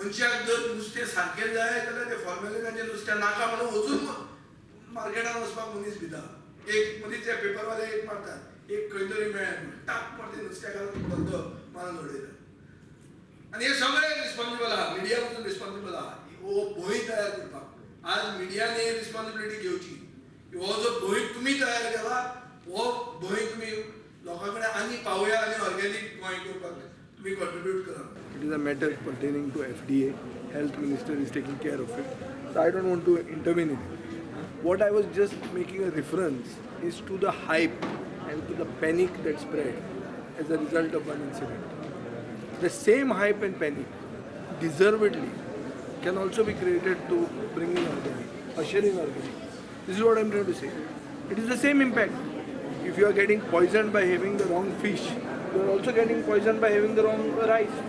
मनशाक जर नुस्तें सारकें जाय जाल्यार ते फॉर्मेलिनाचें नुस्तें नाका म्हणून वचून मार्केटान वचपाक मनीस भिता. एक मदींच पेपरवाले एक मारतात, एक खंय तरी मेळ्ळें टाक मारता नुस्तेकाराक धंदो मारून उडयता. आनी हे सगळे रिस्पॉन्सिबल आहा, मिडिया पसून रिस्पॉन्सिबल आहा हो भंय तयार करपाक. आज मिडियाने रिस्पॉन्सिबिलिटी घेवची. हो जो भंय तुमी तयार केला हो भंय तुमी लोकां कडेन आनी पावया आनी ऑर्गेनीक गोंय करपाक तुमी कॉन्ट्रिब्यूट करा. It is a matter pertaining to FDA. Health Minister is taking care of it. So I don't want to intervene in it. What I was just making a reference is to the hype and to the panic that spread as a result of one incident. The same hype and panic, deservedly, can also be created to bring in organic, usher in organic. This is what I'm trying to say. It is the same impact. If you are getting poisoned by having the wrong fish, you are also getting poisoned by having the wrong rice.